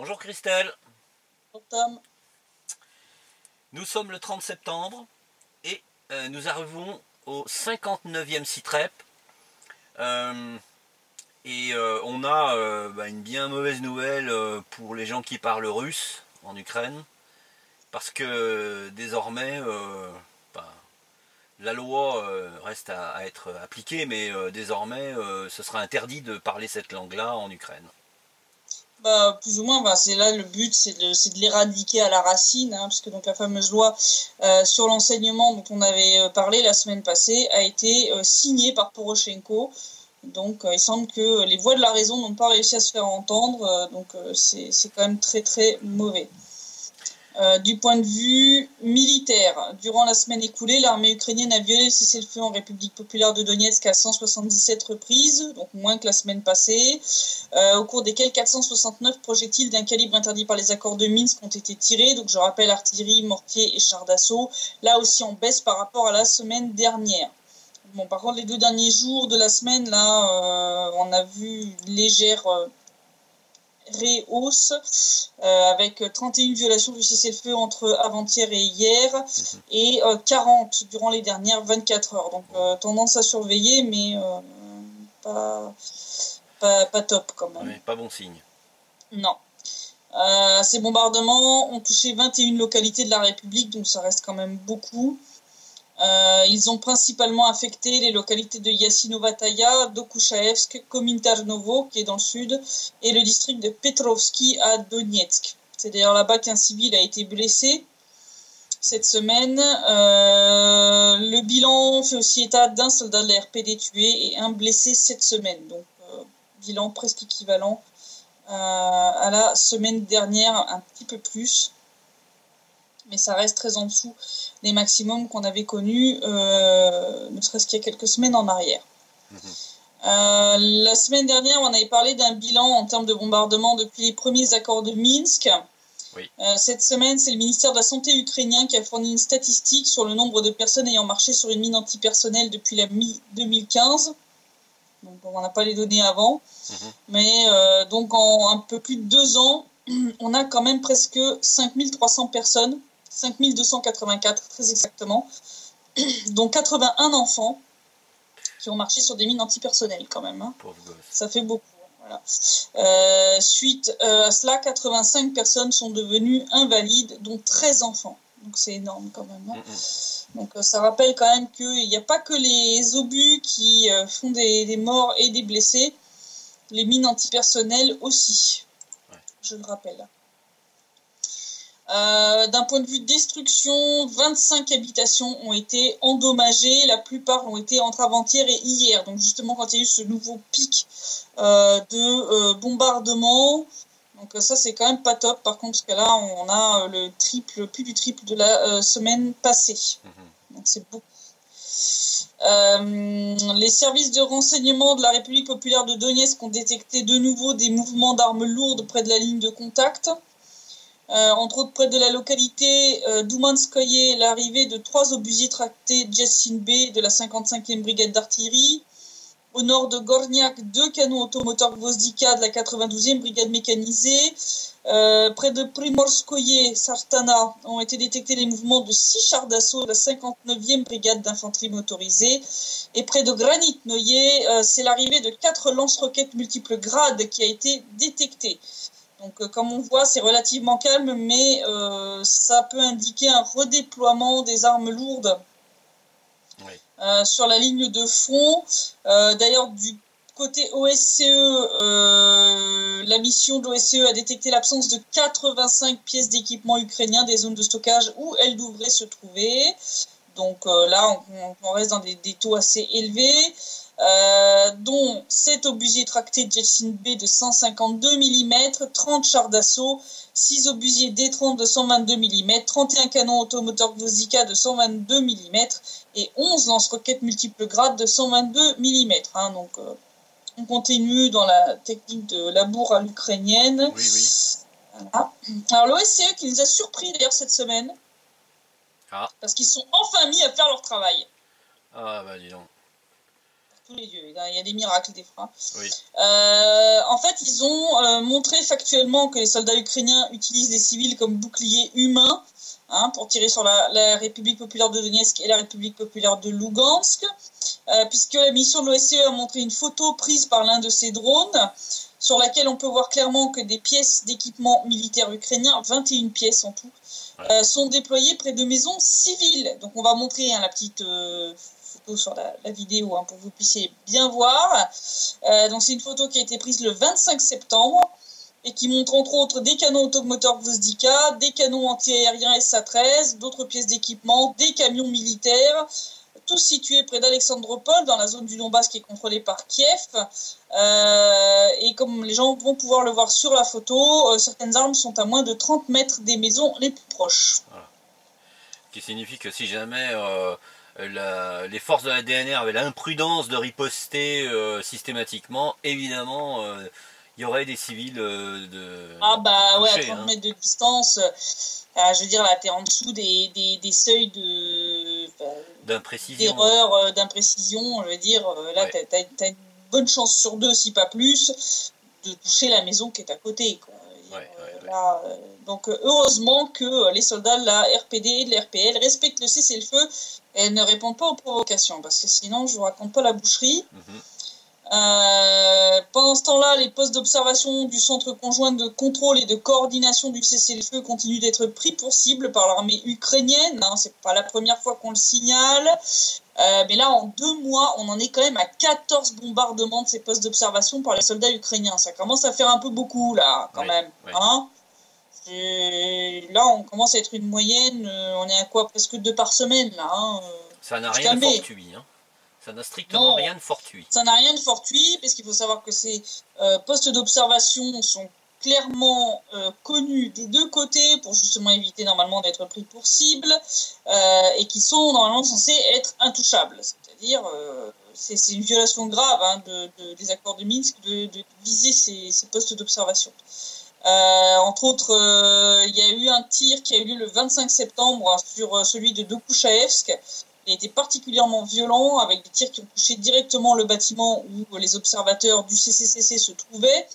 Bonjour Christelle, Tom. nous sommes le 30 septembre et nous arrivons au 59e CITREP on a une bien mauvaise nouvelle pour les gens qui parlent russe en Ukraine parce que désormais la loi reste à être appliquée mais désormais ce sera interdit de parler cette langue-là en Ukraine. Plus ou moins, c'est là le but, c'est de l'éradiquer à la racine, hein, puisque donc la fameuse loi sur l'enseignement dont on avait parlé la semaine passée a été signée par Poroshenko. Donc il semble que les voix de la raison n'ont pas réussi à se faire entendre, c'est quand même très très mauvais. Du point de vue militaire, durant la semaine écoulée, l'armée ukrainienne a violé le cessez-le-feu en République populaire de Donetsk à 177 reprises, donc moins que la semaine passée, au cours desquelles 469 projectiles d'un calibre interdit par les accords de Minsk ont été tirés, donc je rappelle artillerie, mortier et chars d'assaut, là aussi en baisse par rapport à la semaine dernière. Bon, par contre, les 2 derniers jours de la semaine, là, on a vu une légère réhausse avec 31 violations du cessez-le-feu entre avant-hier et hier et 40 durant les dernières 24 heures. Donc tendance à surveiller, mais pas top quand même. Ouais, pas bon signe. Non. Ces bombardements ont touché 21 localités de la République, donc ça reste quand même beaucoup. Ils ont principalement affecté les localités de Yassinovataya, Dokuchaevsk, Komintarnovo, qui est dans le sud, et le district de Petrovski à Donetsk. C'est d'ailleurs là-bas qu'un civil a été blessé cette semaine. Le bilan fait aussi état d'un soldat de la RPD tué et un blessé cette semaine. Donc, bilan presque équivalent à la semaine dernière, un petit peu plus. Mais ça reste très en dessous des maximums qu'on avait connus, ne serait-ce qu'il y a quelques semaines en arrière. La semaine dernière, on avait parlé d'un bilan en termes de bombardement depuis les premiers accords de Minsk. Oui. Cette semaine, c'est le ministère de la Santé ukrainien qui a fourni une statistique sur le nombre de personnes ayant marché sur une mine antipersonnelle depuis la mi-2015. Donc, on n'a pas les données avant. Mais donc, en un peu plus de 2 ans, on a quand même presque 5300 personnes, 5284 très exactement, dont 81 enfants qui ont marché sur des mines antipersonnelles quand même. Hein. Pauvre gosse. Ça fait beaucoup. Voilà. Suite à cela, 85 personnes sont devenues invalides, dont 13 enfants. Donc c'est énorme quand même. Hein. Donc ça rappelle quand même qu'il n'y a pas que les obus qui font des morts et des blessés, les mines antipersonnelles aussi. Je le rappelle. D'un point de vue de destruction, 25 habitations ont été endommagées. La plupart ont été entre avant-hier et hier. Donc justement quand il y a eu ce nouveau pic de bombardement. Donc ça c'est quand même pas top. Par contre parce que là on a le triple, plus du triple de la semaine passée. Donc c'est beaucoup. Les services de renseignement de la République populaire de Donetsk ont détecté de nouveau des mouvements d'armes lourdes près de la ligne de contact. Entre autres près de la localité d'Oumanskoye, l'arrivée de 3 obusiers tractés Jessin B de la 55e brigade d'artillerie. Au nord de Gorniak, 2 canons automoteurs Gvozdika de la 92e brigade mécanisée. Près de Primorskoye, Sartana, ont été détectés les mouvements de 6 chars d'assaut de la 59e brigade d'infanterie motorisée. Et près de Granitnoye, c'est l'arrivée de 4 lance-roquettes multiples grades qui a été détectée. Donc comme on voit, c'est relativement calme, mais ça peut indiquer un redéploiement des armes lourdes. Oui. Sur la ligne de front. D'ailleurs, du côté OSCE, la mission de l'OSCE a détecté l'absence de 85 pièces d'équipement ukrainien des zones de stockage où elles devraient se trouver. Donc là, on reste dans des taux assez élevés. Dont 7 obusiers tractés Jessin B de 152 mm, 30 chars d'assaut, 6 obusiers D30 de 122 mm, 31 canons automoteurs Gvozdika de 122 mm et 11 lance-roquettes multiples grades de 122 mm. Hein, donc on continue dans la technique de labour à l'ukrainienne. Oui, oui. Voilà. Alors l'OSCE qui nous a surpris d'ailleurs cette semaine, parce qu'ils sont enfin mis à faire leur travail. Ah bah dis donc. tous les dieux. Il y a des miracles des fois. Oui. En fait, ils ont montré factuellement que les soldats ukrainiens utilisent les civils comme boucliers humains pour tirer sur la République populaire de Donetsk et la République populaire de Lugansk, puisque la mission de l'OSCE a montré une photo prise par l'un de ces drones, sur laquelle on peut voir clairement que des pièces d'équipement militaire ukrainien, 21 pièces en tout, sont déployées près de maisons civiles. Donc on va montrer la petite photo sur la vidéo pour que vous puissiez bien voir. Donc c'est une photo qui a été prise le 25 septembre et qui montre entre autres des canons automoteurs Gvozdika, des canons anti-aériens SA-13, d'autres pièces d'équipement, des camions militaires, tous situés près d'Alexandropol, dans la zone du Donbass qui est contrôlée par Kiev. Et comme les gens vont pouvoir le voir sur la photo, certaines armes sont à moins de 30 mètres des maisons les plus proches. Voilà. Ce qui signifie que si jamais les forces de la DNR avaient l'imprudence de riposter systématiquement, évidemment, il y aurait des civils à 30 mètres de distance. Je veux dire, là, t'es en dessous des seuils d'imprécision. D'erreur, d'imprécision. Je veux dire, là, t'as une bonne chance sur 2, si pas plus, de toucher la maison qui est à côté, quoi. Donc, heureusement que les soldats de la RPD et de la RPL respectent le cessez-le-feu et ne répondent pas aux provocations, parce que sinon, je vous raconte pas la boucherie. Pendant ce temps-là, les postes d'observation du centre conjoint de contrôle et de coordination du cessez-le-feu continuent d'être pris pour cible par l'armée ukrainienne. C'est pas la première fois qu'on le signale. Mais là, en 2 mois, on en est quand même à 14 bombardements de ces postes d'observation par les soldats ukrainiens. Ça commence à faire un peu beaucoup, là, quand même. Là, on commence à être une moyenne. On est à quoi? Presque 2 par semaine, là. Ça n'a rien de fortuit, Ça n'a strictement rien de fortuit. Ça n'a rien de fortuit, parce qu'il faut savoir que ces postes d'observation sont clairement connus des 2 côtés pour justement éviter normalement d'être pris pour cible et qui sont normalement censés être intouchables. C'est-à-dire, c'est une violation grave des accords de Minsk de viser ces postes d'observation. Entre autres, il y a eu un tir qui a eu lieu le 25 septembre sur celui de Dokuchaevsk. Il a été particulièrement violent, avec des tirs qui ont touché directement le bâtiment où les observateurs du CCCC se trouvaient,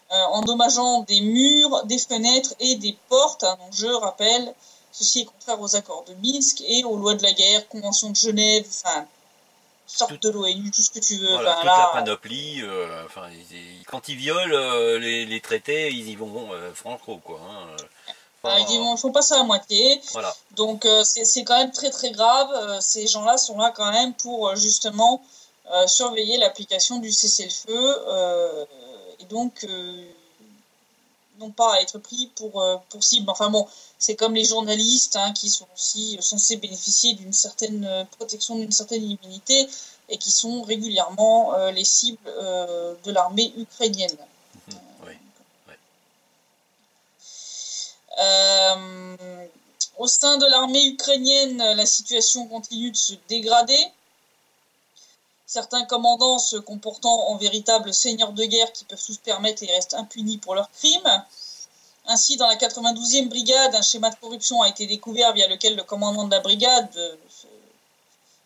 endommageant des murs, des fenêtres et des portes. Donc je rappelle, ceci est contraire aux accords de Minsk et aux lois de la guerre, Convention de Genève, sorte de l'ONU, tout ce que tu veux. Voilà, toute la panoplie. Quand ils violent les traités, ils y vont franco, quoi. Ils ne font pas ça à moitié. Voilà. Donc c'est quand même très très grave. Ces gens-là sont là quand même pour justement surveiller l'application du cessez-le-feu et donc non pas à être pris pour cible. Enfin bon, c'est comme les journalistes qui sont aussi censés bénéficier d'une certaine protection, d'une certaine immunité et qui sont régulièrement les cibles de l'armée ukrainienne. Au sein de l'armée ukrainienne, la situation continue de se dégrader. Certains commandants se comportant en véritables seigneurs de guerre qui peuvent tout se permettre et restent impunis pour leurs crimes. Ainsi, dans la 92e brigade, un schéma de corruption a été découvert via lequel le commandant de la brigade,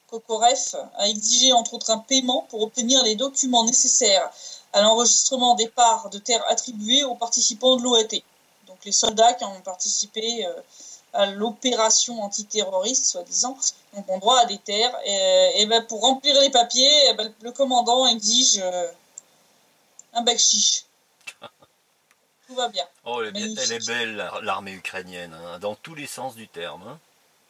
Kokorev, a exigé entre autres un paiement pour obtenir les documents nécessaires à l'enregistrement des parts de terres attribuées aux participants de l'OAT. Donc les soldats qui ont participé à l'opération antiterroriste, soi-disant, donc ont droit à des terres. Et pour remplir les papiers, le commandant exige un bakshish. Tout va bien. Oh, elle est belle, l'armée ukrainienne, dans tous les sens du terme.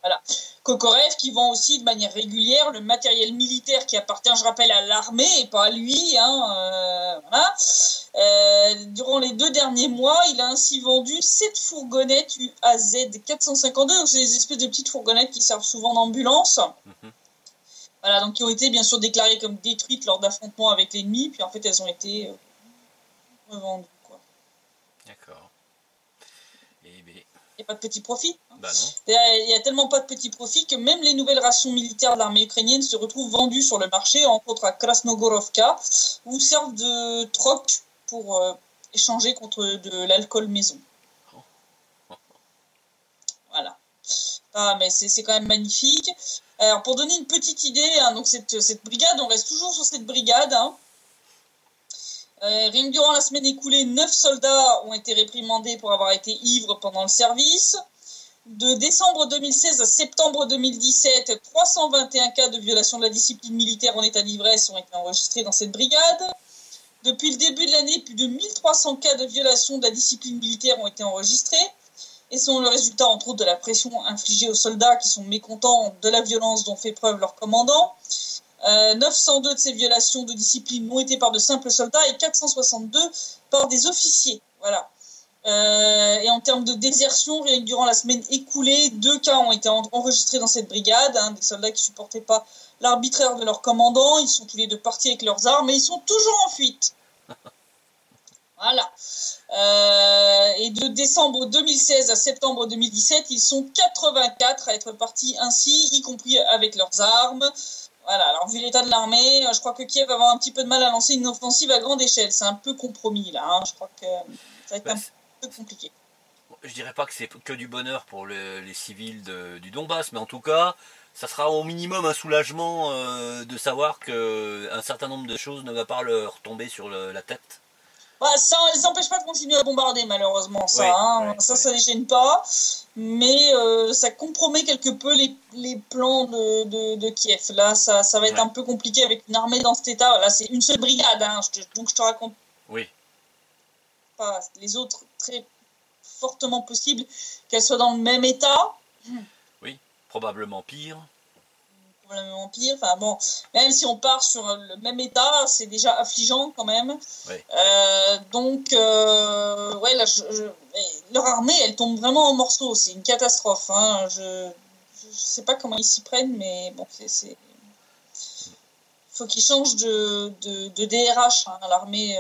Voilà. Kokorev qui vend aussi de manière régulière le matériel militaire qui appartient, je rappelle, à l'armée et pas à lui. Voilà. Durant les 2 derniers mois, il a ainsi vendu 7 fourgonnettes UAZ 452. Donc c'est des espèces de petites fourgonnettes qui servent souvent d'ambulance. Voilà, donc qui ont été bien sûr déclarées comme détruites lors d'affrontements avec l'ennemi, puis en fait elles ont été revendues. D'accord. Il n'y a pas de petit profit. Bah non. Il n'y a tellement pas de petit profit que même les nouvelles rations militaires de l'armée ukrainienne se retrouvent vendues sur le marché, entre autres à Krasnogorovka, où servent de troc pour échanger contre de l'alcool maison. Voilà. Mais c'est quand même magnifique. Alors, pour donner une petite idée, hein, donc cette brigade, on reste toujours sur cette brigade. Hein. Rien que durant la semaine écoulée, 9 soldats ont été réprimandés pour avoir été ivres pendant le service. De décembre 2016 à septembre 2017, 321 cas de violation de la discipline militaire en état d'ivresse ont été enregistrés dans cette brigade. Depuis le début de l'année, plus de 1300 cas de violation de la discipline militaire ont été enregistrés et sont le résultat, entre autres, de la pression infligée aux soldats qui sont mécontents de la violence dont fait preuve leur commandant. 902 de ces violations de discipline ont été par de simples soldats et 462 par des officiers. Voilà. Et en termes de désertion, rien que durant la semaine écoulée, 2 cas ont été enregistrés dans cette brigade, hein, des soldats qui ne supportaient pas l'arbitraire de leur commandant. Ils sont tous les deux partis avec leurs armes et ils sont toujours en fuite. Voilà. Et de décembre 2016 à septembre 2017, ils sont 84 à être partis ainsi, y compris avec leurs armes. Voilà, alors vu l'état de l'armée, je crois que Kiev va avoir un petit peu de mal à lancer une offensive à grande échelle. C'est un peu compromis là, hein. Je crois que ça va être un peu compliqué. Je dirais pas que c'est que du bonheur pour les civils du Donbass, mais en tout cas, ça sera au minimum un soulagement de savoir qu'un certain nombre de choses ne va pas leur tomber sur la tête. Bah, ça ne les empêche pas de continuer à bombarder, malheureusement, ça. Oui, hein. oui, ça oui. ça les gêne pas. Mais ça compromet quelque peu les plans de Kiev. Là, ça va être un peu compliqué avec une armée dans cet état. Là, c'est une seule brigade, hein. Donc je te raconte pas les autres très fortement possible qu'elles soient dans le même état. Oui, probablement pire. Probablement pire. Enfin bon, même si on part sur le même état, c'est déjà affligeant quand même. Oui. Donc, ouais, là, leur armée, elle tombe vraiment en morceaux. C'est une catastrophe. Hein. Je sais pas comment ils s'y prennent, mais bon, c'est faut qu'ils changent de DRH, hein, l'armée.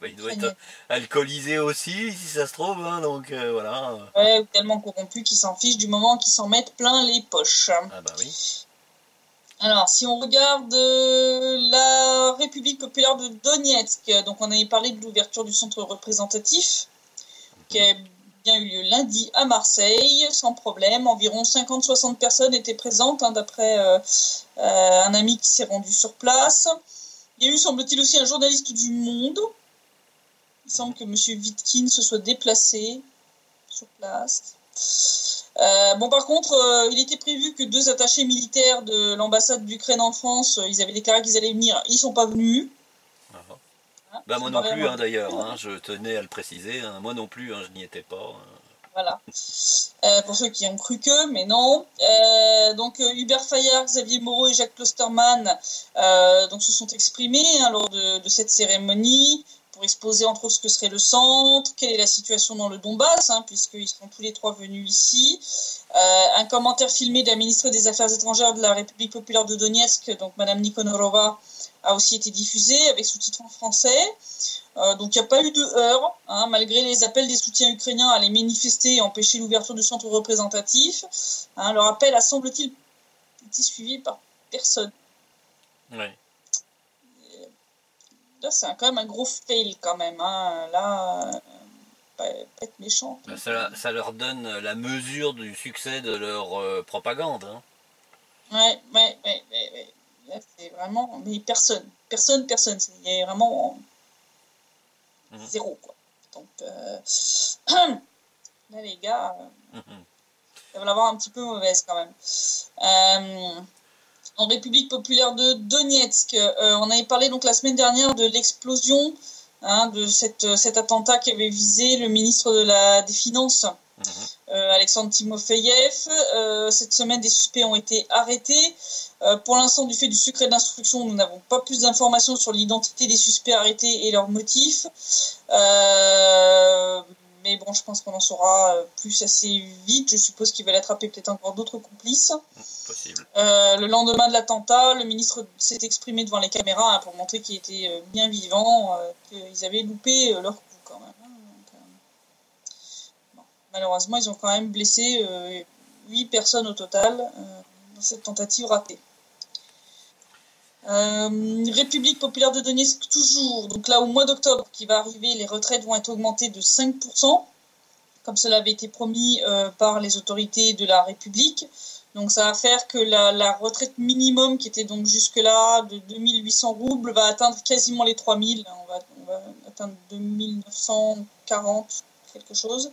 Il doit être alcoolisé aussi, si ça se trouve, hein, donc voilà. Ouais, ou tellement corrompu qu'ils s'en fichent du moment qu'ils s'en mettent plein les poches. Ah bah oui. Alors, si on regarde la République populaire de Donetsk, donc on avait parlé de l'ouverture du centre représentatif, qui a bien eu lieu lundi à Marseille, sans problème. Environ 50-60 personnes étaient présentes, hein, d'après un ami qui s'est rendu sur place. Il y a eu, semble-t-il, aussi un journaliste du Monde. Il semble que M. Vitkin se soit déplacé sur place. Bon, par contre, il était prévu que 2 attachés militaires de l'ambassade d'Ukraine en France, ils avaient déclaré qu'ils allaient venir, ils ne sont pas venus. Hein, bah moi non plus, hein, d'ailleurs, hein, je tenais à le préciser, hein, moi non plus, hein, je n'y étais pas. Voilà. Pour ceux qui ont cru que, mais non. Donc Hubert Fayard, Xavier Moreau et Jacques Klosterman donc se sont exprimés, hein, lors de cette cérémonie pour exposer entre autres ce que serait le centre, quelle est la situation dans le Donbass, hein, puisqu'ils sont tous les 3 venus ici. Un commentaire filmé de la ministre des Affaires étrangères de la République populaire de Donetsk, donc Madame Nikonorova, a aussi été diffusé avec sous-titres en français. Donc il n'y a pas eu de heurts, hein, malgré les appels des soutiens ukrainiens à aller manifester et empêcher l'ouverture du centre représentatif. Hein, leur appel a, semble-t-il, été suivi par personne. Oui. Là, c'est quand même un gros fail quand même. Hein. Là, pas être méchant. Ça leur donne la mesure du succès de leur propagande. Hein. Ouais. Là, c'est vraiment... Mais personne. Il y a vraiment... zéro, quoi. Donc, là, les gars, ça va l'avoir un petit peu mauvaise, quand même. En République populaire de Donetsk, on avait parlé donc la semaine dernière de l'explosion, hein, de cet attentat qui avait visé le ministre des Finances, Alexandre Timofeyev. Cette semaine, des suspects ont été arrêtés. Pour l'instant, du fait du secret d'instruction, nous n'avons pas plus d'informations sur l'identité des suspects arrêtés et leurs motifs. Mais bon, je pense qu'on en saura plus assez vite. Je suppose qu'ils veulent attraper peut-être encore d'autres complices. Possible. Le lendemain de l'attentat, le ministre s'est exprimé devant les caméras, hein, pour montrer qu'il était bien vivant, qu'ils avaient loupé leur coup quand même. Hein. Donc, bon, malheureusement, ils ont quand même blessé 8 personnes au total dans cette tentative ratée. République populaire de Donetsk toujours. Donc là, au mois d'octobre qui va arriver, les retraites vont être augmentées de 5%, comme cela avait été promis par les autorités de la République. Donc ça va faire que la retraite minimum, qui était donc jusque-là de 2800 roubles, va atteindre quasiment les 3000. On va atteindre 2940, quelque chose.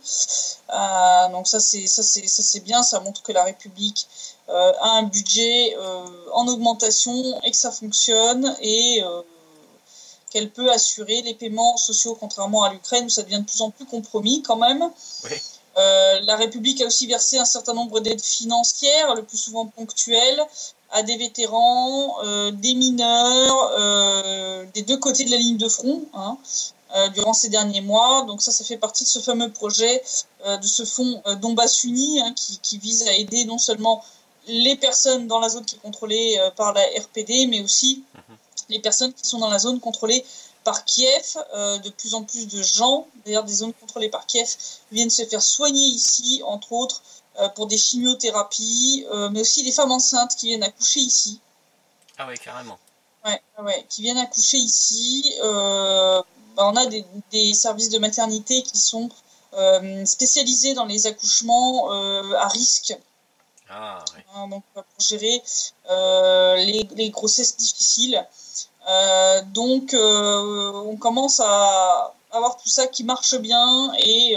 Donc ça c'est bien, ça montre que la République a un budget en augmentation et que ça fonctionne et qu'elle peut assurer les paiements sociaux, contrairement à l'Ukraine où ça devient de plus en plus compromis quand même. Oui. La République a aussi versé un certain nombre d'aides financières, le plus souvent ponctuelles, à des vétérans, des mineurs, des deux côtés de la ligne de front, durant ces derniers mois. Donc ça fait partie de ce fameux projet, de ce fonds Donbass Uni, qui vise à aider non seulement les personnes dans la zone qui est contrôlée par la RPD, mais aussi les personnes qui sont dans la zone contrôlée par Kiev. De plus en plus de gens, d'ailleurs des zones contrôlées par Kiev, viennent se faire soigner ici, entre autres pour des chimiothérapies, mais aussi des femmes enceintes qui viennent accoucher ici. Ah oui, carrément. Ouais, qui viennent accoucher ici. On a des services de maternité qui sont spécialisés dans les accouchements à risque. Ah, oui. Donc pour gérer les grossesses difficiles. Donc on commence à avoir tout ça qui marche bien et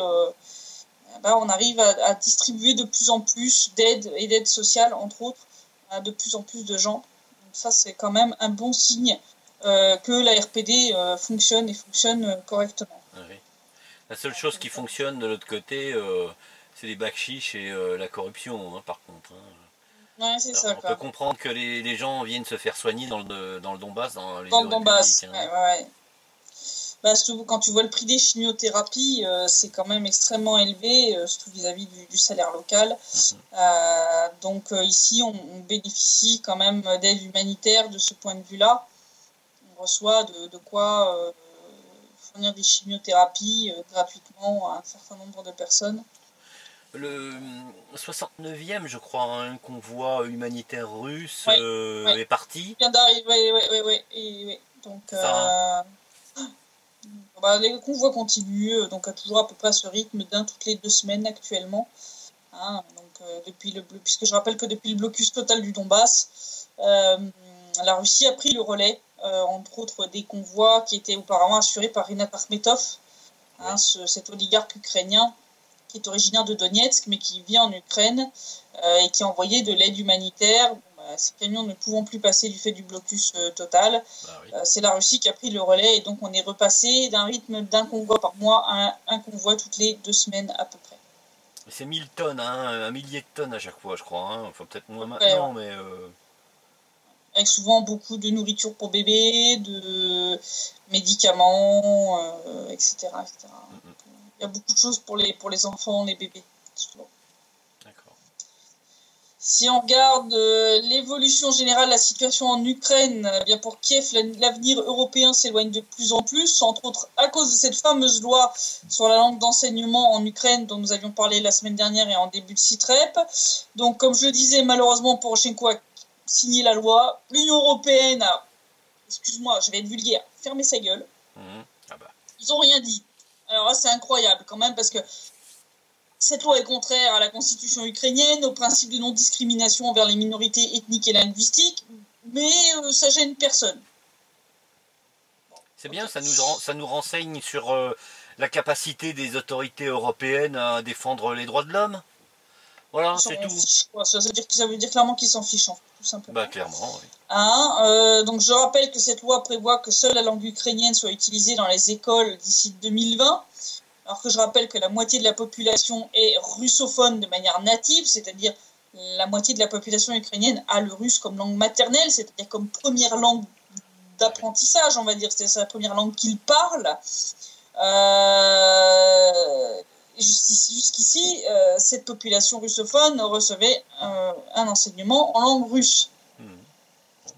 on arrive à distribuer de plus en plus d'aides sociales, entre autres, à de plus en plus de gens. Donc ça c'est quand même un bon signe que la RPD fonctionne et fonctionne correctement. Oui. La seule chose qui fonctionne de l'autre côté, c'est les bakchiches et la corruption, par contre. Ouais, c'est ça. On peut comprendre que les gens viennent se faire soigner dans le Donbass, dans les dans deux le Donbass. républiques. Ouais. Surtout quand tu vois le prix des chimiothérapies, c'est quand même extrêmement élevé, surtout vis-à-vis du salaire local. Donc ici, on bénéficie quand même d'aide humanitaire de ce point de vue-là. On reçoit de quoi fournir des chimiothérapies gratuitement à un certain nombre de personnes. Le 69e, je crois, un convoi humanitaire russe est parti. Il vient d'arriver, oui. Donc, les convois continuent, donc toujours à peu près à ce rythme d'un toutes les 2 semaines actuellement. Puisque je rappelle que depuis le blocus total du Donbass, la Russie a pris le relais, entre autres des convois qui étaient auparavant assurés par Rinat Akhmetov, cet oligarque ukrainien qui est originaire de Donetsk, mais qui vit en Ukraine et qui a envoyé de l'aide humanitaire. Ces camions ne pouvant plus passer du fait du blocus total. C'est la Russie qui a pris le relais et donc on est repassé d'un rythme d'un convoi par mois à un convoi toutes les 2 semaines à peu près. C'est 1000 tonnes, un millier de tonnes à chaque fois, je crois. Enfin, peut-être moins maintenant, mais... Avec souvent beaucoup de nourriture pour bébés, de médicaments, etc. Il y a beaucoup de choses pour les enfants, les bébés. Souvent. D'accord. Si on regarde l'évolution générale de la situation en Ukraine, bien pour Kiev, l'avenir européen s'éloigne de plus en plus, entre autres à cause de cette fameuse loi sur la langue d'enseignement en Ukraine dont nous avions parlé la semaine dernière et en début de CITREP. Donc, comme je le disais, malheureusement, Poroshenko a signé la loi. L'Union européenne a, excuse-moi, je vais être vulgaire, fermé sa gueule. Ils n'ont rien dit. Alors là, c'est incroyable quand même parce que cette loi est contraire à la constitution ukrainienne, au principe de non-discrimination envers les minorités ethniques et linguistiques, mais ça gêne personne. C'est bien, ça nous renseigne sur la capacité des autorités européennes à défendre les droits de l'homme. Voilà, c'est tout. Ça veut dire clairement qu'ils s'en fichent, tout simplement. Clairement, oui. Donc je rappelle que cette loi prévoit que seule la langue ukrainienne soit utilisée dans les écoles d'ici 2020, alors que je rappelle que la moitié de la population est russophone de manière native, c'est-à-dire la moitié de la population ukrainienne a le russe comme langue maternelle, c'est-à-dire comme première langue d'apprentissage, on va dire, c'est la première langue qu'ils parlent. Jusqu'ici, cette population russophone recevait un enseignement en langue russe.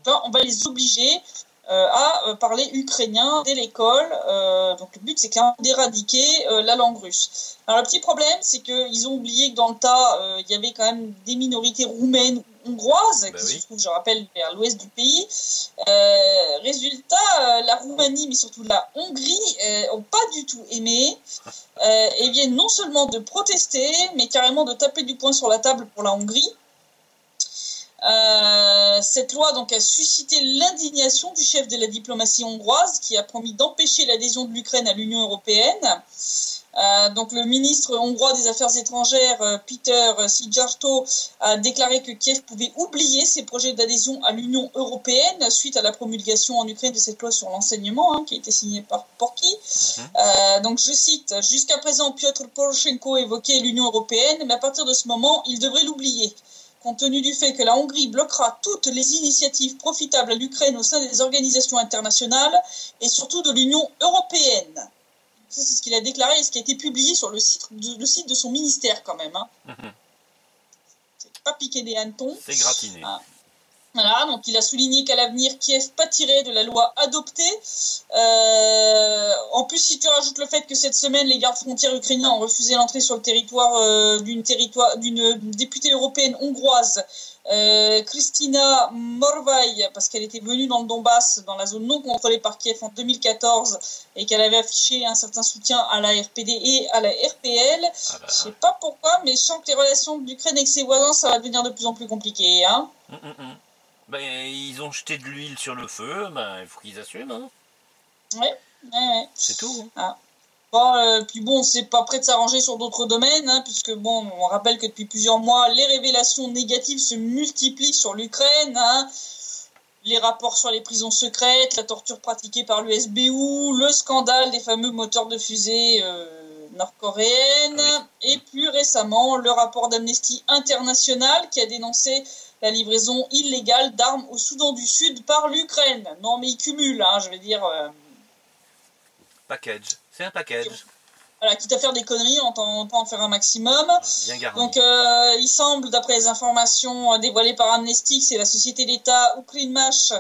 Là, on va les obliger à parler ukrainien dès l'école. Donc le but, c'est clairement d'éradiquer la langue russe. Alors le petit problème, c'est qu'ils ont oublié que dans le tas, il y avait quand même des minorités roumaines, hongroises, qui se trouvent, je rappelle, vers l'ouest du pays. Résultat, la Roumanie, mais surtout la Hongrie, n'ont pas du tout aimé et viennent non seulement de protester, mais carrément de taper du poing sur la table pour la Hongrie. Cette loi donc a suscité l'indignation du chef de la diplomatie hongroise qui a promis d'empêcher l'adhésion de l'Ukraine à l'Union européenne. Donc le ministre hongrois des Affaires étrangères, Peter Szijjártó, a déclaré que Kiev pouvait oublier ses projets d'adhésion à l'Union européenne suite à la promulgation en Ukraine de cette loi sur l'enseignement, qui a été signée par Porky. Donc je cite, « Jusqu'à présent, Piotr Poroshenko évoquait l'Union européenne, mais à partir de ce moment, il devrait l'oublier. Compte tenu du fait que la Hongrie bloquera toutes les initiatives profitables à l'Ukraine au sein des organisations internationales et surtout de l'Union européenne. » Ça, c'est ce qu'il a déclaré et ce qui a été publié sur le site de son ministère quand même. C'est pas piqué des hannetons. C'est gratiné. Voilà, donc il a souligné qu'à l'avenir, Kiev pâtirait de la loi adoptée. En plus, si tu rajoutes le fait que cette semaine, les gardes frontières ukrainiens ont refusé l'entrée sur le territoire d'une députée européenne hongroise, Kristina Morvai, parce qu'elle était venue dans le Donbass, dans la zone non contrôlée par Kiev en 2014, et qu'elle avait affiché un certain soutien à la RPD et à la RPL. Je sais pas pourquoi, mais je sens que les relations de l'Ukraine avec ses voisins, ça va devenir de plus en plus compliqué. Ben, ils ont jeté de l'huile sur le feu, il faut qu'ils assument. Hein. Ouais. C'est tout. Puis bon, c'est pas prêt de s'arranger sur d'autres domaines, puisque bon, on rappelle que depuis plusieurs mois, les révélations négatives se multiplient sur l'Ukraine. Les rapports sur les prisons secrètes, la torture pratiquée par l'USBU, le scandale des fameux moteurs de fusée nord-coréennes, et plus récemment, le rapport d'Amnesty International qui a dénoncé la livraison illégale d'armes au Soudan du Sud par l'Ukraine. Non, mais il cumule, je veux dire... Package. C'est un package. Voilà, quitte à faire des conneries, on peut en faire un maximum. Bien garni. Donc, il semble, d'après les informations dévoilées par Amnesty, que c'est la société d'État Ukrinmash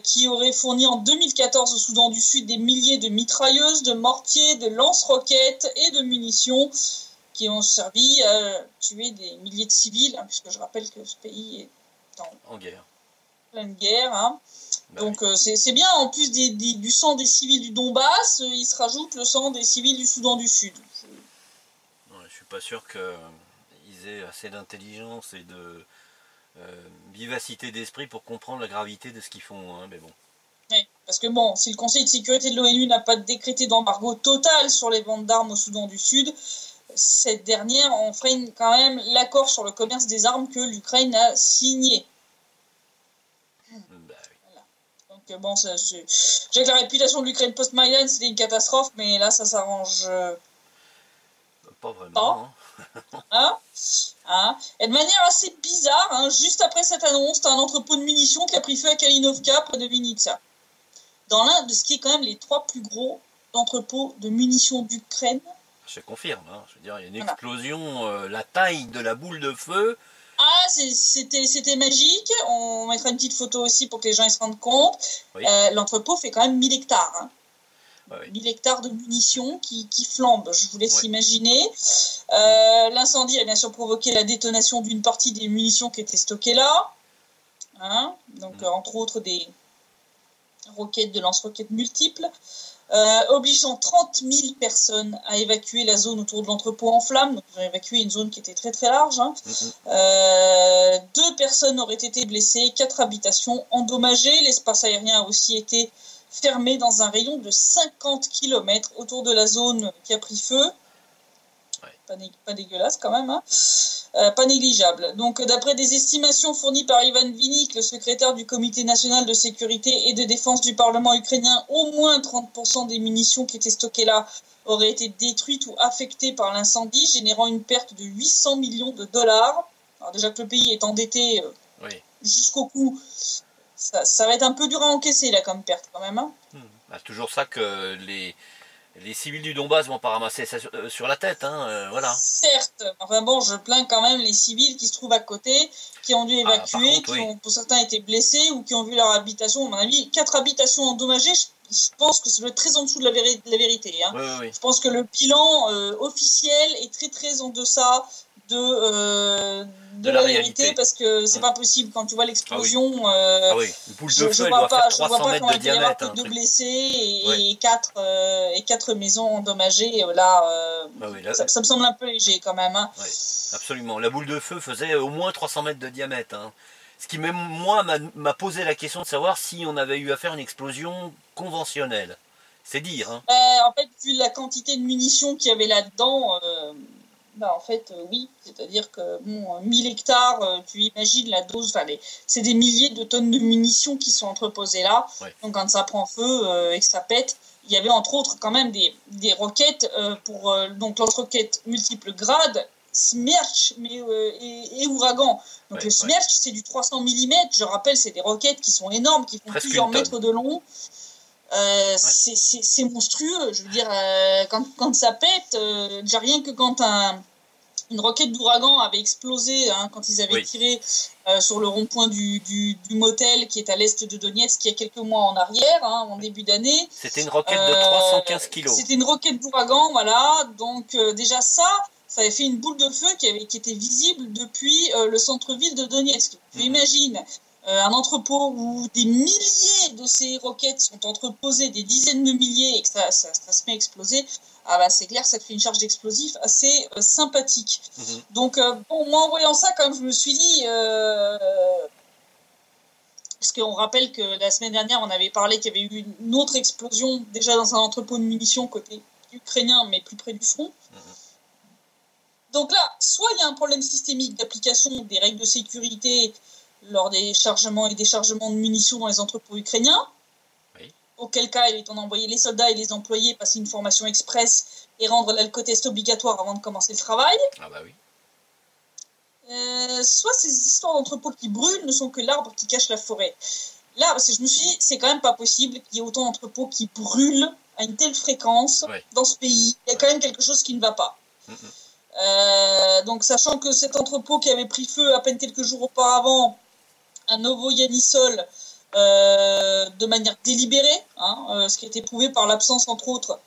qui aurait fourni en 2014 au Soudan du Sud des milliers de mitrailleuses, de mortiers, de lance-roquettes et de munitions qui ont servi à tuer des milliers de civils, puisque je rappelle que ce pays est en guerre. Pleine guerre. Donc c'est bien, en plus du sang des civils du Donbass, il se rajoute le sang des civils du Soudan du Sud. Je suis pas sûr qu'ils aient assez d'intelligence et de vivacité d'esprit pour comprendre la gravité de ce qu'ils font, mais bon. Oui, parce que bon, si le Conseil de sécurité de l'ONU n'a pas décrété d'embargo total sur les ventes d'armes au Soudan du Sud, cette dernière enfreint quand même l'accord sur le commerce des armes que l'Ukraine a signé. Donc bon, j'ai que la réputation de l'Ukraine post-Maïdan, c'était une catastrophe, mais là ça s'arrange pas vraiment. Et de manière assez bizarre, juste après cette annonce, t'as un entrepôt de munitions qui a pris feu à Kalinovka, près de Vinnytsia. Dans l'un de ce qui est quand même les 3 plus gros entrepôts de munitions d'Ukraine. Je confirme, je veux dire, il y a une explosion, la taille de la boule de feu. C'était magique. On mettra une petite photo aussi pour que les gens se rendent compte. Oui. L'entrepôt fait quand même 1000 hectares. 1000 hectares de munitions qui flambent, je vous laisse imaginer. L'incendie a bien sûr provoqué la détonation d'une partie des munitions qui étaient stockées là. Donc, entre autres, des roquettes de lance-roquettes multiples. Obligeant 30 000 personnes à évacuer la zone autour de l'entrepôt en flammes. Donc, ils ont évacué une zone qui était très très large. 2 personnes auraient été blessées, 4 habitations endommagées. L'espace aérien a aussi été fermé dans un rayon de 50 km autour de la zone qui a pris feu. Pas dégueulasse quand même, pas négligeable. Donc d'après des estimations fournies par Ivan Vinnik, le secrétaire du Comité national de sécurité et de défense du Parlement ukrainien, au moins 30% des munitions qui étaient stockées là auraient été détruites ou affectées par l'incendie, générant une perte de 800 millions de dollars. Alors déjà que le pays est endetté jusqu'au cou, ça va être un peu dur à encaisser là comme perte quand même. Toujours ça que les civils du Donbass vont pas ramasser ça sur la tête, voilà. Certes, enfin bon, je plains quand même les civils qui se trouvent à côté, qui ont dû évacuer, qui ont pour certains été blessés ou qui ont vu leur habitation, à mon avis, 4 habitations endommagées, je pense que ça doit être très en dessous de la vérité. Oui. Je pense que le bilan officiel est très très en deçà de la vérité, parce que c'est pas possible quand tu vois l'explosion. Une boule de feu, elle doit faire 300 mètres de diamètre. De blessés et 4 maisons endommagées. Ça me semble un peu léger quand même. Absolument. La boule de feu faisait au moins 300 mètres de diamètre. Ce qui même moi m'a posé la question de savoir si on avait eu affaire à une explosion conventionnelle. C'est dire. Hein. En fait, vu la quantité de munitions qu'il y avait là-dedans, en fait, oui. C'est-à-dire que 1000 hectares, tu imagines la dose, c'est des milliers de tonnes de munitions qui sont entreposées là. Ouais. Donc quand ça prend feu et que ça pète, il y avait entre autres quand même des roquettes pour donc lance-roquettes multiples grades, Smerch et Ouragan. Donc ouais, le Smerch, c'est du 300 mm. Je rappelle, c'est des roquettes qui sont énormes, qui font presque plusieurs mètres de long. Ouais. C'est monstrueux. Je veux dire, quand ça pète, déjà rien que quand une roquette d'Ouragan avait explosé, hein, quand ils avaient tiré sur le rond-point du motel qui est à l'est de Donetsk il y a quelques mois en arrière, hein, en début d'année. C'était une roquette de 315 kilos. C'était une roquette d'Ouragan, voilà. Donc déjà ça avait fait une boule de feu qui était visible depuis le centre-ville de Donetsk. Tu imagines un entrepôt où des milliers de ces roquettes sont entreposées, des dizaines de milliers, et que ça se met à exploser, c'est clair, ça te fait une charge d'explosif assez sympathique. Donc, moi, en voyant ça, quand même, je me suis dit... parce qu'on rappelle que la semaine dernière, on avait parlé qu'il y avait eu une autre explosion, déjà dans un entrepôt de munitions côté ukrainien, mais plus près du front. Donc là, soit il y a un problème systémique d'application des règles de sécurité lors des chargements et déchargements de munitions dans les entrepôts ukrainiens, auquel cas il est temps d'envoyer les soldats et les employés passer une formation express et rendre l'alcotest obligatoire avant de commencer le travail. Ah bah oui. Soit ces histoires d'entrepôts qui brûlent ne sont que l'arbre qui cache la forêt. Là, parce que je me suis dit, c'est quand même pas possible qu'il y ait autant d'entrepôts qui brûlent à une telle fréquence dans ce pays. Il y a quand même quelque chose qui ne va pas. Donc, sachant que cet entrepôt qui avait pris feu à peine quelques jours auparavant à Novo-Yanisol, de manière délibérée, hein, ce qui a été prouvé par l'absence, entre autres,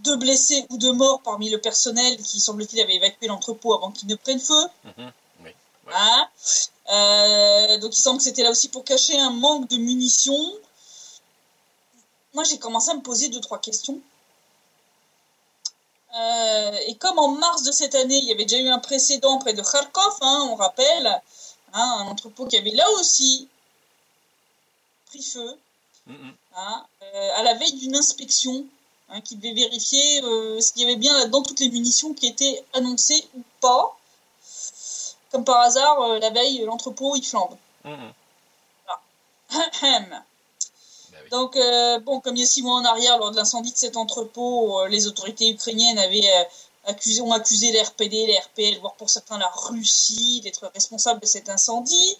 de blessés ou de morts parmi le personnel qui, semble-t-il, avait évacué l'entrepôt avant qu'il ne prenne feu. Hein, donc il semble que c'était là aussi pour cacher un manque de munitions. Moi, j'ai commencé à me poser 2-3 questions. Et comme en mars de cette année, il y avait déjà eu un précédent près de Kharkov, hein, on rappelle, hein, un entrepôt qui avait là aussi pris feu, hein, à la veille d'une inspection, hein, qui devait vérifier s'il y avait bien là-dedans toutes les munitions qui étaient annoncées ou pas. Comme par hasard, la veille, l'entrepôt, il flambe. Voilà. Donc, comme il y a 6 mois en arrière, lors de l'incendie de cet entrepôt, les autorités ukrainiennes ont accusé les RPD, les RPL, voire pour certains la Russie, d'être responsables de cet incendie.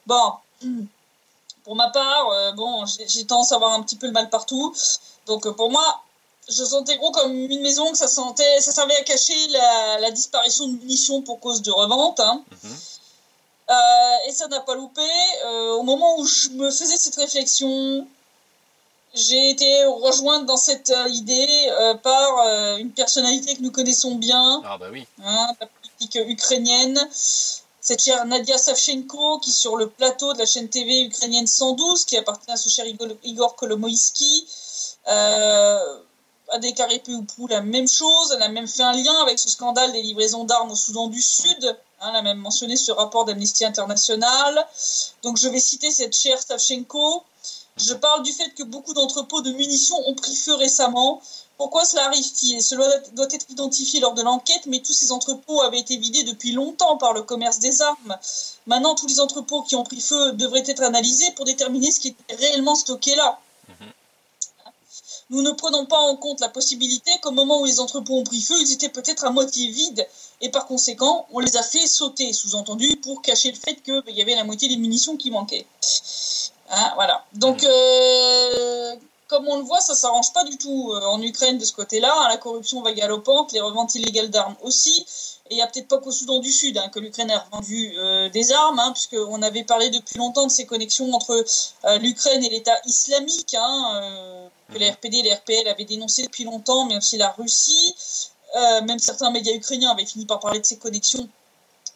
Bon, pour ma part, j'ai tendance à avoir un petit peu le mal partout. Donc, pour moi, je sentais gros comme une maison, que ça servait à cacher la disparition de munitions pour cause de revente. Hein. Et ça n'a pas loupé. Au moment où je me faisais cette réflexion, j'ai été rejointe dans cette idée par une personnalité que nous connaissons bien, ah bah oui. Hein, la politique ukrainienne, cette chère Nadia Savchenko, qui sur le plateau de la chaîne TV ukrainienne 112, qui appartient à ce cher Igor Kolomoïski, a déclaré peu ou prou la même chose. Elle a même fait un lien avec ce scandale des livraisons d'armes au Soudan du Sud. Hein, elle a même mentionné ce rapport d'Amnesty International. Donc je vais citer cette chère Savchenko. Je parle du fait que beaucoup d'entrepôts de munitions ont pris feu récemment. Pourquoi cela arrive-t-il? Cela doit être identifié lors de l'enquête, mais tous ces entrepôts avaient été vidés depuis longtemps par le commerce des armes. Maintenant, tous les entrepôts qui ont pris feu devraient être analysés pour déterminer ce qui est réellement stocké là. Nous ne prenons pas en compte la possibilité qu'au moment où les entrepôts ont pris feu, ils étaient peut-être à moitié vides, et par conséquent, on les a fait sauter, sous-entendu, pour cacher le fait qu'il y avait la moitié des munitions qui manquaient. Hein, voilà. Donc, comme on le voit, ça s'arrange pas du tout en Ukraine de ce côté-là. Hein, la corruption va galopante, les reventes illégales d'armes aussi. Et il n'y a peut-être pas qu'au Soudan du Sud que l'Ukraine a revendu des armes, hein, puisqu'on avait parlé depuis longtemps de ces connexions entre l'Ukraine et l'État islamique, que les RPD et les RPL avaient dénoncé depuis longtemps, mais aussi la Russie. Même certains médias ukrainiens avaient fini par parler de ces connexions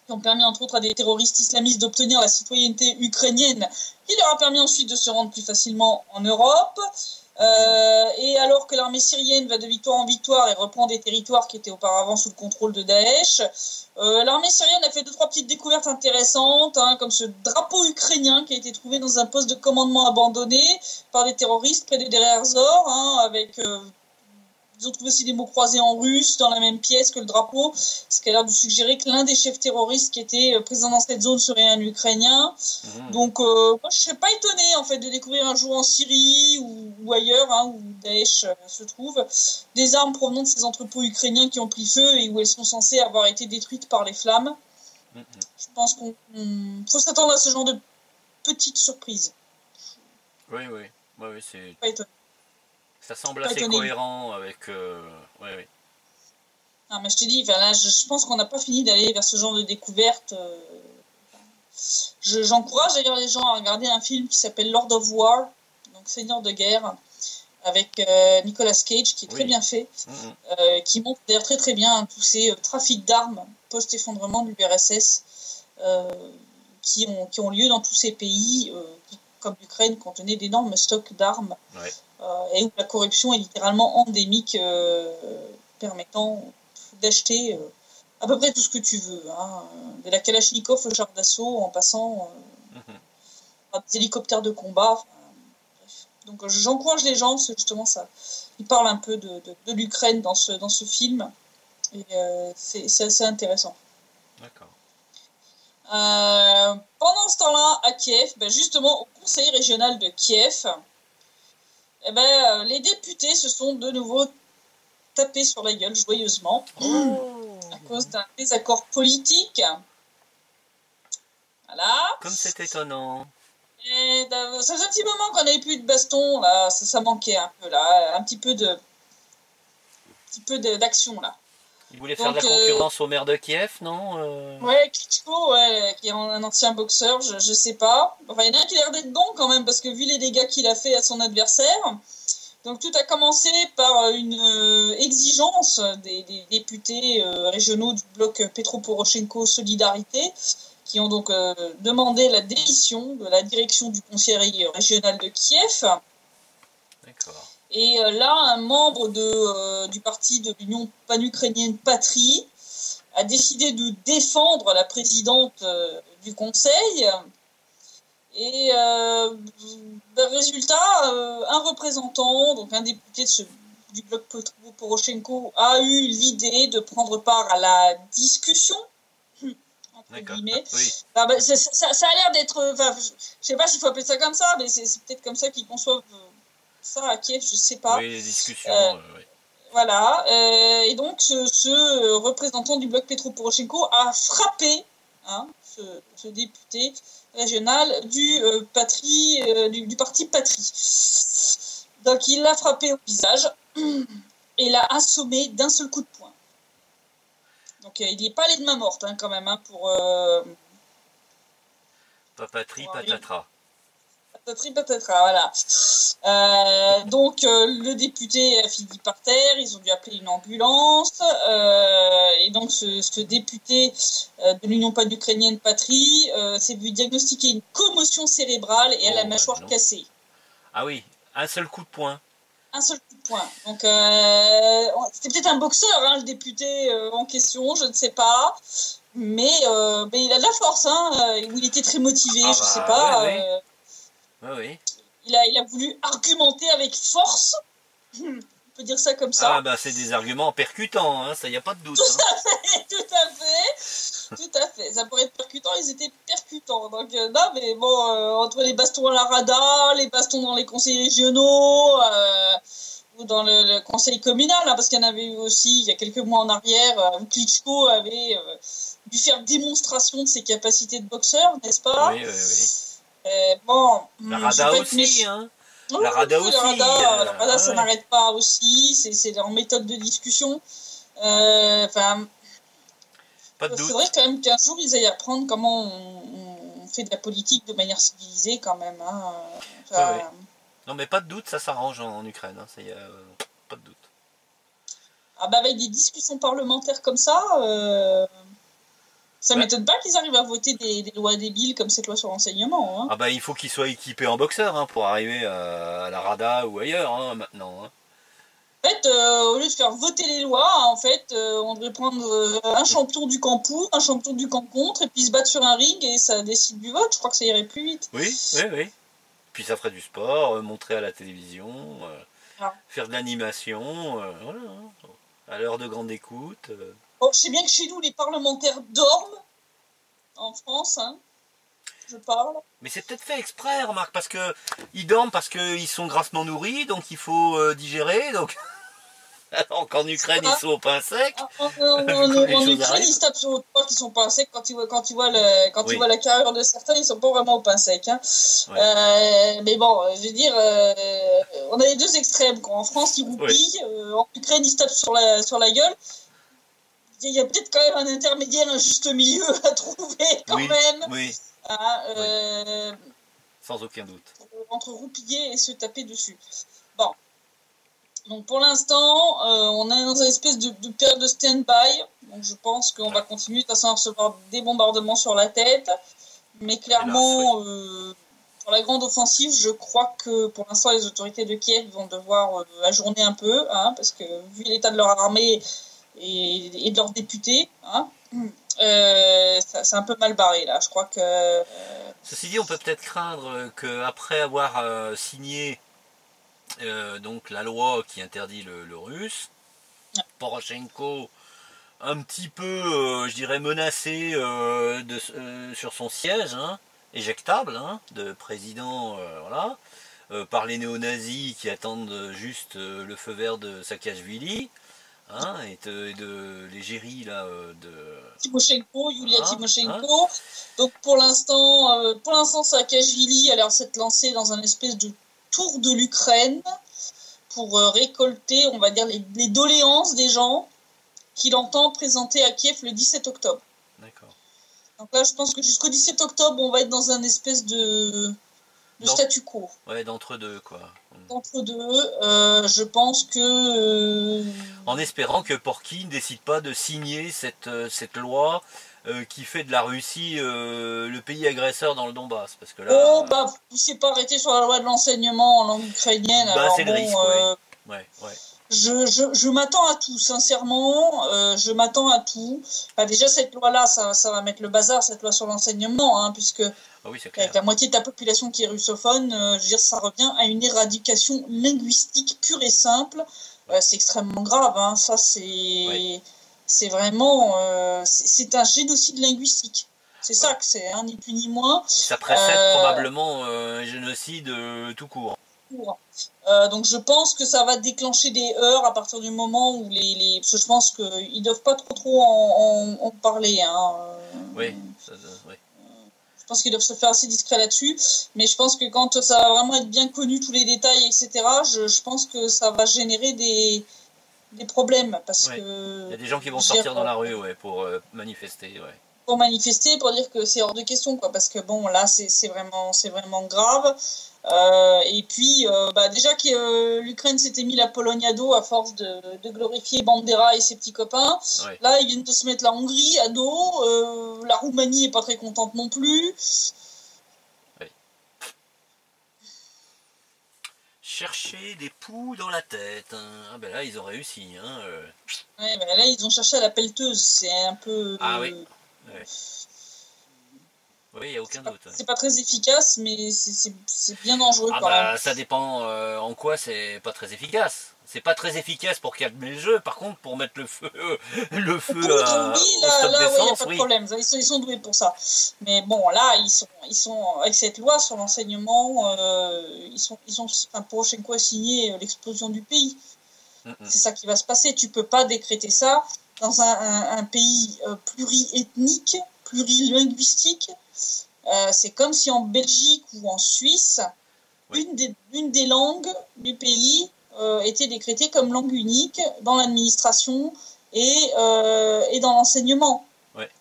qui ont permis entre autres à des terroristes islamistes d'obtenir la citoyenneté ukrainienne, qui leur a permis ensuite de se rendre plus facilement en Europe. Et alors que l'armée syrienne va de victoire en victoire et reprend des territoires qui étaient auparavant sous le contrôle de Daesh, l'armée syrienne a fait 2-3 petites découvertes intéressantes, hein, comme ce drapeau ukrainien qui a été trouvé dans un poste de commandement abandonné par des terroristes près de Deir ez-Zor, hein, avec... ils ont trouvé aussi des mots croisés en russe dans la même pièce que le drapeau, ce qui a l'air de suggérer que l'un des chefs terroristes qui était présent dans cette zone serait un Ukrainien. Donc, moi, je ne serais pas étonné en fait de découvrir un jour en Syrie ou ailleurs, hein, où Daesh se trouve, des armes provenant de ces entrepôts ukrainiens qui ont pris feu et où elles sont censées avoir été détruites par les flammes. Je pense qu'on faut s'attendre à ce genre de petites surprises. Oui, c'est... Pas étonné. Ça semble assez cohérent avec... oui. Ah, mais je te dis, là, je pense qu'on n'a pas fini d'aller vers ce genre de découverte. J'encourage d'ailleurs les gens à regarder un film qui s'appelle Lord of War, donc Seigneur de guerre, avec Nicolas Cage, qui est très bien fait, qui montre d'ailleurs très très bien tous ces trafics d'armes post-effondrement de l'URSS qui ont lieu dans tous ces pays qui, comme l'Ukraine, contenaient d'énormes stocks d'armes. Ouais. Et où la corruption est littéralement endémique, permettant d'acheter à peu près tout ce que tu veux, hein, de la Kalachnikov au char d'assaut en passant par des hélicoptères de combat. Bref. Donc j'encourage les gens, parce que justement ils parlent un peu de l'Ukraine dans ce film, et c'est assez intéressant. D'accord. Pendant ce temps-là, à Kiev, justement au conseil régional de Kiev, les députés se sont de nouveau tapés sur la gueule joyeusement à cause d'un désaccord politique. Voilà. Comme c'est étonnant. Et ça faisait un petit moment qu'on n'avait plus de baston, là, ça manquait un peu, là, un petit peu d'action, là. Il voulait faire de la concurrence au maire de Kiev, non Ouais, Klitschko, qui est un ancien boxeur, je sais pas. Enfin, il y en a un qui a l'air d'être bon quand même, parce que vu les dégâts qu'il a fait à son adversaire. Donc tout a commencé par une exigence des députés régionaux du bloc Petro Poroshenko Solidarité, qui ont donc demandé la démission de la direction du conseil régional de Kiev. D'accord. Et là, un membre du parti de l'Union pan-ukrainienne Patrie a décidé de défendre la présidente du conseil. Et résultat, un représentant, donc un député du bloc Poroshenko, a eu l'idée de prendre part à la discussion. Entre guillemets. Oui. Ça a l'air d'être... je sais pas s'il faut appeler ça comme ça, mais c'est peut-être comme ça qu'ils conçoivent ça à Kiev, je sais pas. Oui, les discussions, oui. Voilà. Et donc, ce représentant du bloc Petro Poroshenko a frappé ce député régional du parti Patrie. Donc, il l'a frappé au visage et l'a assommé d'un seul coup de poing. Donc, il n'est pas allé de main morte, quand même, pour... Pas Patrie, patatras. Patatras, voilà. Donc le député a fini par terre, ils ont dû appeler une ambulance, et donc ce député de l'Union pan-ukrainienne Patrie s'est vu diagnostiquer une commotion cérébrale et a la mâchoire cassée. Ah oui, un seul coup de poing. Un seul coup de poing. Donc c'était peut-être un boxeur, le député en question, je ne sais pas. Mais il a de la force, où il était très motivé, je sais pas. Oui. Il a voulu argumenter avec force. On peut dire ça comme ça. Ah c'est des arguments percutants, ça y a pas de doute. Tout à fait. Ça pourrait être percutant, ils étaient percutants. Donc non, mais bon, entre les bastons à la rada, les bastons dans les conseils régionaux ou dans le conseil communal, parce qu'il y en avait eu aussi il y a quelques mois en arrière, où Klitschko avait dû faire démonstration de ses capacités de boxeur, n'est-ce pas? Oui. La Rada aussi, La Rada aussi. La Rada, ça n'arrête pas aussi. C'est leur méthode de discussion. Pas de doute. Il faudrait quand même qu'un jour, ils aillent apprendre comment on fait de la politique de manière civilisée, quand même. Non, mais pas de doute, ça s'arrange en Ukraine. Ça y a pas de doute. Avec des discussions parlementaires comme ça... Ça m'étonne pas qu'ils arrivent à voter des lois débiles comme cette loi sur l'enseignement. Hein. Ah bah il faut qu'ils soient équipés en boxeur hein, pour arriver à la RADA ou ailleurs hein, maintenant. Hein. En fait, au lieu de faire voter les lois, en fait, on devrait prendre un champion du camp pour, un champion du camp contre, et puis se battre sur un ring et ça décide du vote. Je crois que ça irait plus vite. Oui, oui, oui. Puis ça ferait du sport, montrer à la télévision, faire de l'animation, voilà, hein, à l'heure de grande écoute. Bon, je sais bien que chez nous, les parlementaires dorment en France, hein. Je parle. Mais c'est peut-être fait exprès, remarque, parce que ils dorment parce qu'ils sont grassement nourris, donc il faut digérer, donc... Alors qu'en Ukraine, ils sont au pain sec. En Ukraine, ils se tapent sur le toit qu'ils sont pas secs. Quand tu vois la carrure de certains, ils sont pas vraiment au pain sec. Hein. Ouais. Mais bon, je veux dire, on a les deux extrêmes. Quoi. En France, ils roupillent. En Ukraine, ils se tapent sur la gueule. Il y a peut-être quand même un intermédiaire, un juste milieu à trouver quand même. Oui. Hein, sans aucun doute. Entre roupiller et se taper dessus. Bon. Donc pour l'instant, on est dans une espèce de période de stand-by. Donc je pense qu'on va continuer de toute façon à recevoir des bombardements sur la tête. Mais clairement, pour la grande offensive, je crois que pour l'instant, les autorités de Kiev vont devoir ajourner un peu, hein, parce que vu l'état de leur armée et de leurs députés, hein, c'est un peu mal barré là. Je crois que... Ceci dit, on peut peut-être craindre qu'après avoir signé... donc la loi qui interdit le russe, Poroshenko un petit peu, je dirais, menacé sur son siège, hein, éjectable, hein, de président, voilà, par les néo-nazis qui attendent juste le feu vert de Saakashvili, hein, et de l'égérie là de Timoshenko, Yulia Timoshenko. Donc pour l'instant, Saakashvili a l'air de s'être lancé dans un espèce de tour de l'Ukraine pour récolter, on va dire, les doléances des gens qu'il entend présenter à Kiev le 17 octobre. D'accord. Donc là, je pense que jusqu'au 17 octobre, on va être dans un espèce de statu quo. Ouais, d'entre-deux, quoi. D'entre-deux, je pense que... En espérant que Porky ne décide pas de signer cette loi qui fait de la Russie le pays agresseur dans le Donbass, parce que là... il s'est pas arrêté sur la loi de l'enseignement en langue ukrainienne. C'est le risque, ouais. Je m'attends à tout, sincèrement, je m'attends à tout. Déjà, cette loi-là, ça va mettre le bazar, cette loi sur l'enseignement, hein, puisque avec la moitié de la population qui est russophone, je veux dire, ça revient à une éradication linguistique pure et simple. C'est extrêmement grave, hein, ça c'est vraiment... c'est un génocide linguistique. C'est ça que c'est, hein, ni plus ni moins. Ça précède probablement un génocide tout court. Donc je pense que ça va déclencher des heurts à partir du moment où parce que je pense qu'ils ne doivent pas trop en parler. Hein. Oui. Je pense qu'ils doivent se faire assez discrets là-dessus. Mais je pense que quand ça va vraiment être bien connu, tous les détails, etc., je pense que ça va générer des problèmes. Parce que, il y a des gens qui vont sortir dans la rue pour manifester. Pour manifester, pour dire que c'est hors de question, quoi, parce que bon, là, c'est vraiment grave. Et puis, déjà que l'Ukraine s'était mis la Pologne à dos à force de glorifier Bandera et ses petits copains, là, ils viennent de se mettre la Hongrie à dos, la Roumanie est pas très contente non plus. Chercher des poux dans la tête. Hein. Ah ben là, ils ont réussi. Hein. Là, ils ont cherché à la pelleteuse, c'est un peu... Oui, il n'y a aucun doute. C'est pas très efficace, mais c'est bien dangereux quand même. Ça dépend en quoi c'est pas très efficace. C'est pas très efficace pour calmer le jeu, par contre pour mettre le feu au stop d'essence, il n'y a pas de problème, ils sont doués pour ça. Mais bon, là, ils sont avec cette loi sur l'enseignement, Poroshenko a signé l'explosion du pays. C'est ça qui va se passer. Tu peux pas décréter ça dans un pays pluriethnique, plurilinguistique. C'est comme si en Belgique ou en Suisse, une des langues du pays était décrétée comme langue unique dans l'administration et dans l'enseignement.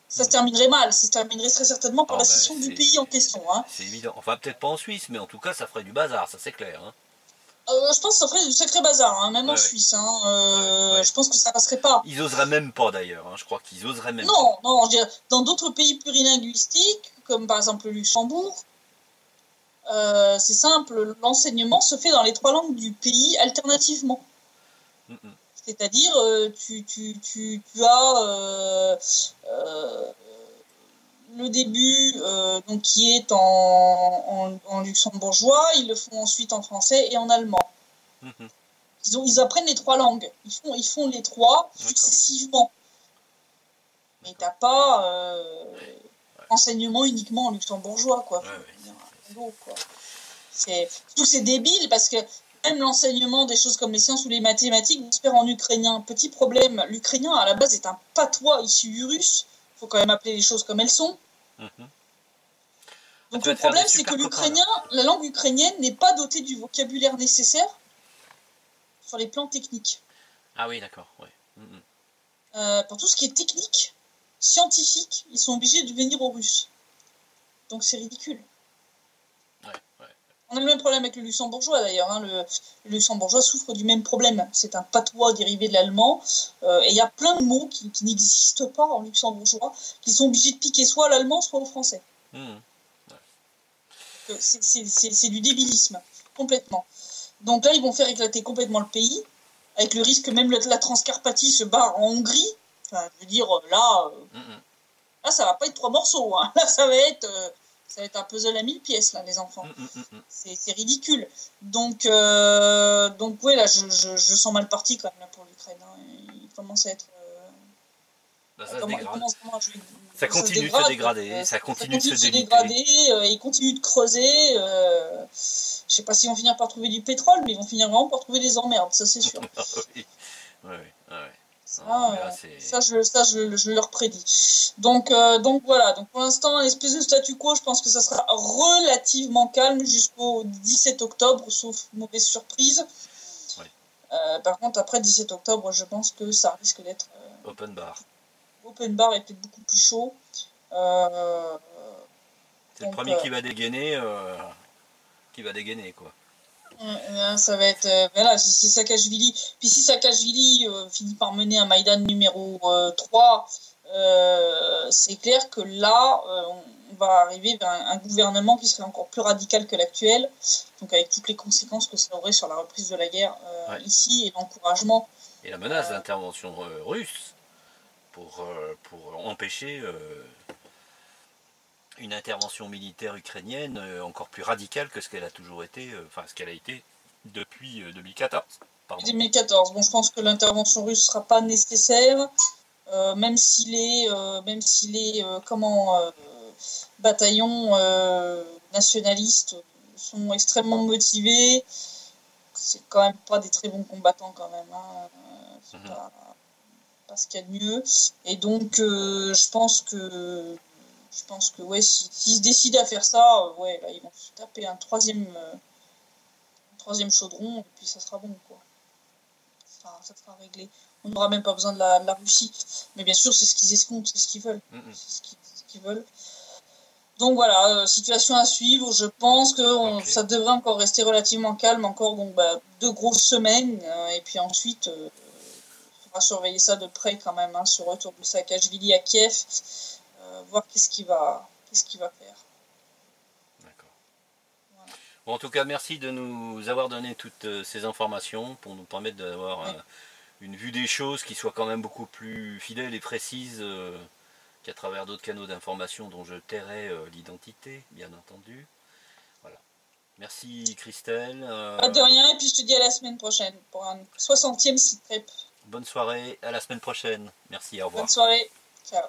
Ça se terminerait mal, ça se terminerait très certainement par la scission du pays en question. Hein. C'est évident. Enfin, peut-être pas en Suisse, mais en tout cas, ça ferait du bazar, ça c'est clair. Hein. Je pense que ça ferait du sacré bazar, hein, même en Ouais, ouais. Suisse. Hein, Ouais. je pense que ça passerait pas. Ils oseraient même pas d'ailleurs, hein. Je crois qu'ils oseraient même Non, non, je dirais, dans d'autres pays plurilinguistiques, comme par exemple le Luxembourg, c'est simple, l'enseignement se fait dans les 3 langues du pays alternativement. pas. C'est-à-dire, tu as le début donc, qui est en luxembourgeois, ils le font ensuite en français et en allemand. Mhm. Ils apprennent les 3 langues, ils font les 3 successivement. Mais t'as pas enseignement uniquement en luxembourgeois, quoi. Quoi. Surtout c'est débile parce que même l'enseignement des choses comme les sciences ou les mathématiques vont se faire en ukrainien. Petit problème, l'ukrainien à la base est un patois issu du russe. Il faut quand même appeler les choses comme elles sont. Donc le problème c'est que l'ukrainien, la langue ukrainienne n'est pas dotée du vocabulaire nécessaire sur les plans techniques. Ah oui, d'accord. Ouais. Pour tout ce qui est technique, scientifique, ils sont obligés de venir aux Russes. Donc c'est ridicule. On a le même problème avec le luxembourgeois d'ailleurs. Hein. Le luxembourgeois souffre du même problème. C'est un patois dérivé de l'allemand. Et il y a plein de mots qui n'existent pas en luxembourgeois, qui sont obligés de piquer soit à l'allemand, soit au français. C'est du débilisme, complètement. Donc là, ils vont faire éclater complètement le pays, avec le risque que même la Transcarpathie se barre en Hongrie. Enfin, je veux dire, là, ça va pas être 3 morceaux. Hein. Là, ça va être un puzzle à 1000 pièces, là, les enfants. C'est ridicule. Donc ouais, là, je sens mal parti quand même là, pour l'Ukraine. Hein. Il commence à être... Ça continue de se dégrader. Ça continue de se dégrader. Ils continuent de creuser. Je sais pas s'ils vont finir par trouver du pétrole, mais ils vont finir vraiment par trouver des emmerdes, ça c'est sûr. Ça, je leur prédis. Donc voilà. Donc pour l'instant, une espèce de statu quo, je pense que ça sera relativement calme jusqu'au 17 octobre, sauf mauvaise surprise. Par contre, après 17 octobre, je pense que ça risque d'être... Open bar. Open bar est peut-être beaucoup plus chaud. C'est le premier qui va dégainer, quoi. Ça va être voilà, c'est Saakashvili. Puis si Saakashvili finit par mener un Maïdan numéro 3, c'est clair que là, on va arriver vers un gouvernement qui serait encore plus radical que l'actuel, donc avec toutes les conséquences que ça aurait sur la reprise de la guerre ici et l'encouragement. Et la menace d'intervention russe pour empêcher une intervention militaire ukrainienne encore plus radicale que ce qu'elle a toujours été, ce qu'elle a été depuis 2014. Pardon. 2014. Bon, je pense que l'intervention russe ne sera pas nécessaire, même si les bataillons nationalistes sont extrêmement motivés. C'est quand même pas des très bons combattants quand même. Hein. C'est pas ce qu'il y a de mieux. Et donc, je pense que ouais, s'ils se décident à faire ça, là, ils vont se taper un troisième chaudron et puis ça sera bon, quoi. Ça sera réglé. On n'aura même pas besoin de la Russie. Mais bien sûr, c'est ce qu'ils escomptent, c'est ce qu'ils veulent. C'est ce qu'ils veulent. Donc voilà, situation à suivre. Je pense que ça devrait encore rester relativement calme, encore 2 grosses semaines. Et puis ensuite, il faudra surveiller ça de près quand même, hein, ce retour de Saakashvili à Kiev. Voir qu'est-ce qu'il va faire. D'accord. Voilà. Bon, en tout cas, merci de nous avoir donné toutes ces informations pour nous permettre d'avoir une vue des choses qui soit quand même beaucoup plus fidèle et précise qu'à travers d'autres canaux d'information dont je tairai l'identité, bien entendu. Voilà. Merci Christelle. Pas de rien, et puis je te dis à la semaine prochaine pour un 60e site prep. Bonne soirée, à la semaine prochaine. Merci, au revoir. Bonne soirée, ciao.